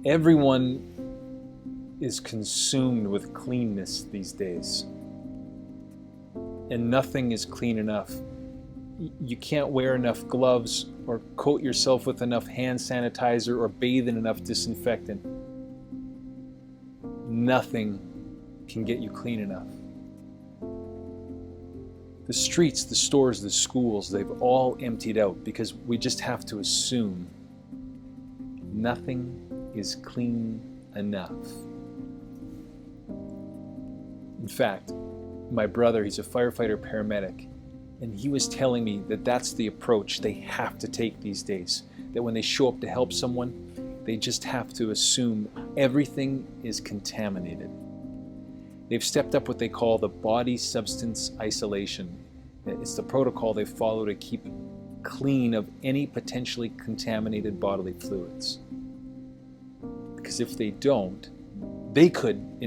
Everyone is consumed with cleanness these days, and nothing is clean enough. You can't wear enough gloves or coat yourself with enough hand sanitizer or bathe in enough disinfectant. Nothing can get you clean enough. The streets, the stores, the schools, they've all emptied out because we just have to assume nothing is clean enough. In fact, my brother, he's a firefighter paramedic, and he was telling me that that's the approach they have to take these days. That when they show up to help someone, they just have to assume everything is contaminated. They've stepped up what they call the body substance isolation. It's the protocol they follow to keep clean of any potentially contaminated bodily fluids. Because if they don't, they could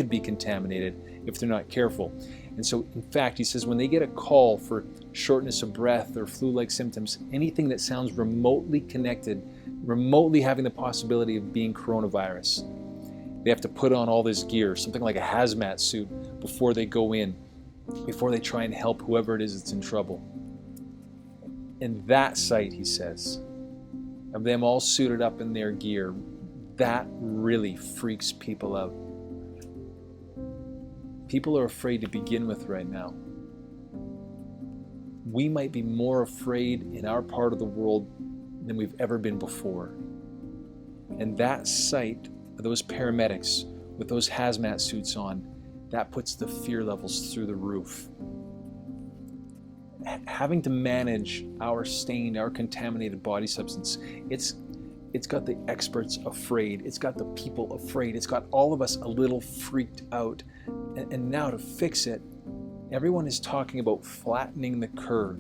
be contaminated if they're not careful. And so, in fact, he says when they get a call for shortness of breath or flu-like symptoms, anything that sounds remotely connected, remotely having the possibility of being coronavirus, they have to put on all this gear, something like a hazmat suit, before they go in, before they try and help whoever it is that's in trouble. And that sight, he says, of them all suited up in their gear, that really freaks people out. People are afraid to begin with right now. We might be more afraid in our part of the world than we've ever been before. And that sight of those paramedics with those hazmat suits on, that puts the fear levels through the roof. Having to manage our stained, our contaminated body substance, it's got the experts afraid. It's got the people afraid. It's got all of us a little freaked out. And now to fix it, everyone is talking about flattening the curve.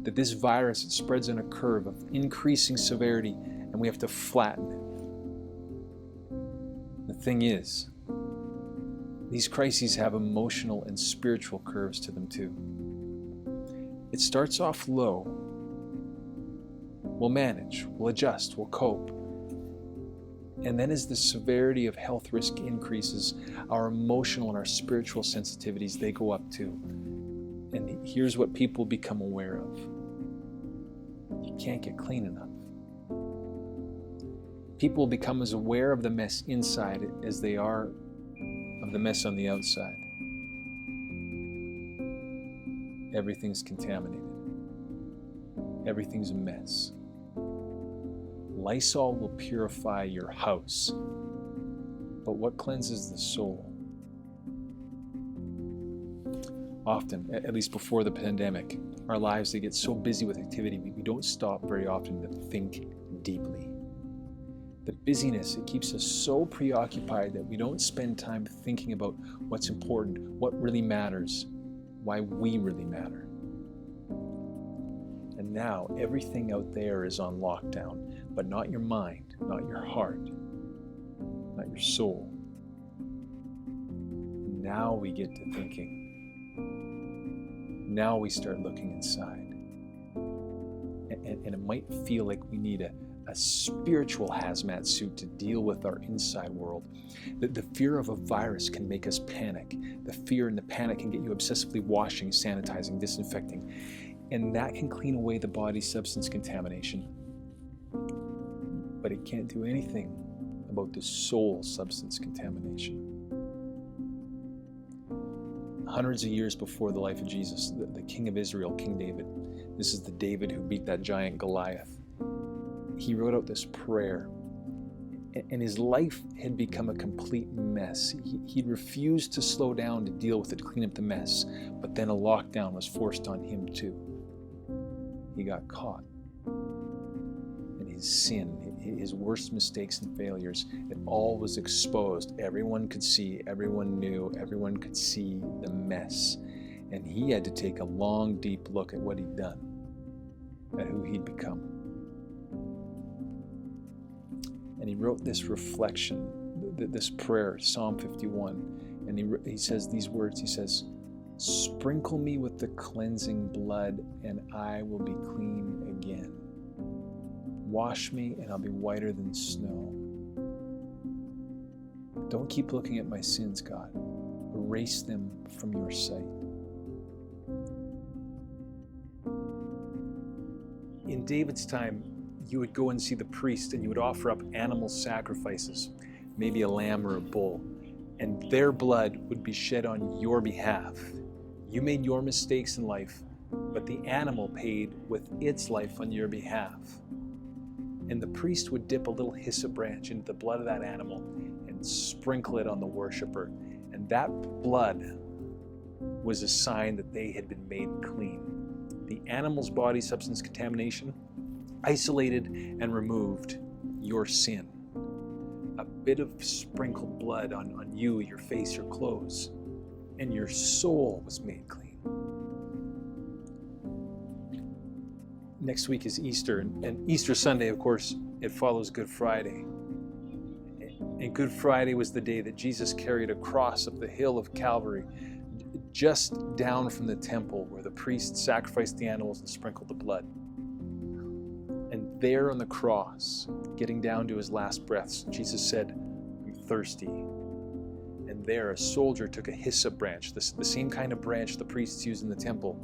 That this virus, it spreads on a curve of increasing severity, and we have to flatten it. The thing is, these crises have emotional and spiritual curves to them too. It starts off low. We'll manage, we'll adjust, we'll cope. And then as the severity of health risk increases, our emotional and our spiritual sensitivities, they go up too. And here's what people become aware of. You can't get clean enough. People become as aware of the mess inside as they are of the mess on the outside. Everything's contaminated. Everything's a mess. Lysol will purify your house, but what cleanses the soul? Often, at least before the pandemic, our lives, they get so busy with activity, we don't stop very often to think deeply. The busyness, it keeps us so preoccupied that we don't spend time thinking about what's important, what really matters, why we really matter. And now everything out there is on lockdown, but not your mind, not your heart, not your soul. Now we get to thinking. Now we start looking inside. And it might feel like we need a spiritual hazmat suit to deal with our inside world. The fear of a virus can make us panic. The fear and the panic can get you obsessively washing, sanitizing, disinfecting. And that can clean away the body substance contamination. But it can't do anything about the soul substance contamination. Hundreds of years before the life of Jesus, the king of Israel, King David, this is the David who beat that giant Goliath. He wrote out this prayer, and his life had become a complete mess. He'd refused to slow down to deal with it, to clean up the mess, but then a lockdown was forced on him too. He got caught. And his sin, his worst mistakes and failures, it all was exposed. Everyone could see, everyone knew, everyone could see the mess. And he had to take a long, deep look at what he'd done, at who he'd become. And he wrote this reflection, this prayer, Psalm 51. And he says these words, he says, "Sprinkle me with the cleansing blood, and I will be clean again. Wash me and I'll be whiter than snow. Don't keep looking at my sins, God. Erase them from your sight. In David's time, you would go and see the priest and you would offer up animal sacrifices, maybe a lamb or a bull, and their blood would be shed on your behalf. You made your mistakes in life, but the animal paid with its life on your behalf. And the priest would dip a little hyssop branch into the blood of that animal and sprinkle it on the worshiper. And that blood was a sign that they had been made clean. The animal's body substance contamination isolated and removed your sin. A bit of sprinkled blood on you, your face, your clothes, and your soul was made clean. Next week is Easter, and Easter Sunday, of course, it follows Good Friday. And Good Friday was the day that Jesus carried a cross up the hill of Calvary, just down from the temple where the priest sacrificed the animals and sprinkled the blood. And there on the cross, getting down to his last breaths, Jesus said, "I'm thirsty." And there a soldier took a hyssop branch, the same kind of branch the priests used in the temple,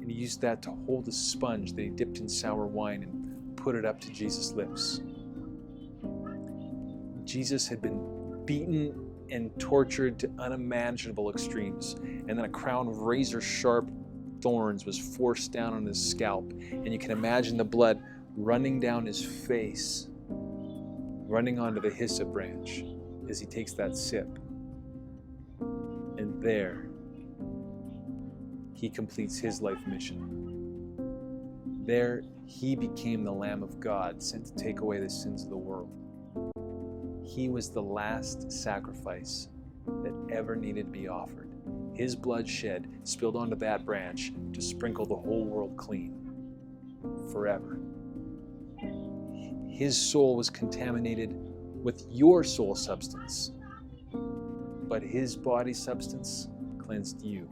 and he used that to hold a sponge that he dipped in sour wine and put it up to Jesus' lips. Jesus had been beaten and tortured to unimaginable extremes, and then a crown of razor-sharp thorns was forced down on his scalp, and you can imagine the blood running down his face, running onto the hyssop branch as he takes that sip. And there, he completes his life mission. There, he became the Lamb of God, sent to take away the sins of the world. He was the last sacrifice that ever needed to be offered. His blood shed, spilled onto that branch to sprinkle the whole world clean forever. His soul was contaminated with your soul substance, but his body substance cleansed you.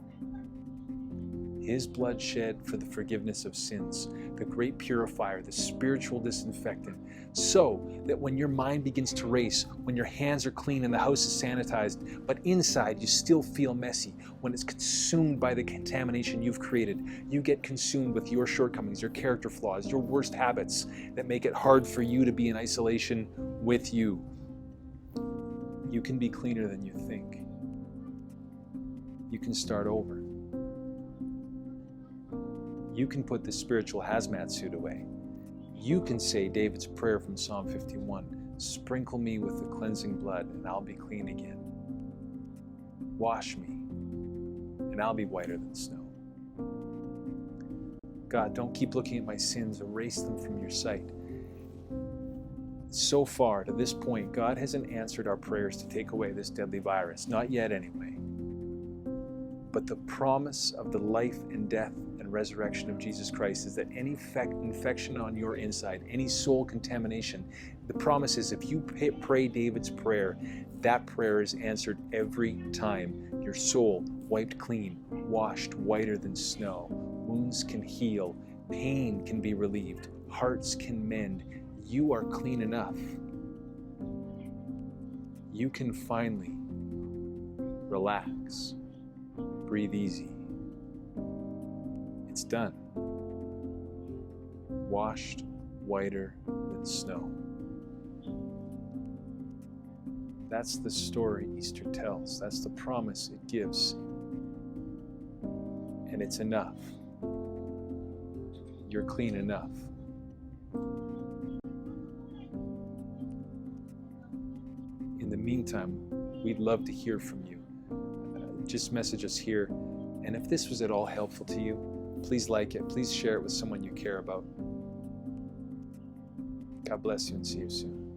His blood shed for the forgiveness of sins, the great purifier, the spiritual disinfectant, so that when your mind begins to race, when your hands are clean and the house is sanitized, but inside you still feel messy, when it's consumed by the contamination you've created, you get consumed with your shortcomings, your character flaws, your worst habits that make it hard for you to be in isolation with you. You can be cleaner than you think. You can start over. You can put the spiritual hazmat suit away. You can say David's prayer from Psalm 51, "Sprinkle me with the cleansing blood, and I'll be clean again. Wash me, and I'll be whiter than snow." God, don't keep looking at my sins. Erase them from your sight. So far, to this point, God hasn't answered our prayers to take away this deadly virus. Not yet, anyway. But the promise of the life and death and resurrection of Jesus Christ is that any infection on your inside, any soul contamination, the promise is if you pray David's prayer, that prayer is answered every time. Your soul wiped clean, washed whiter than snow. Wounds can heal, pain can be relieved, hearts can mend. You are clean enough. You can finally relax. Breathe easy. It's done. Washed whiter than snow. That's the story Easter tells. That's the promise it gives. And it's enough. You're clean enough. In the meantime, we'd love to hear from you. Just message us here. And if this was at all helpful to you, please like it. Please share it with someone you care about. God bless you and see you soon.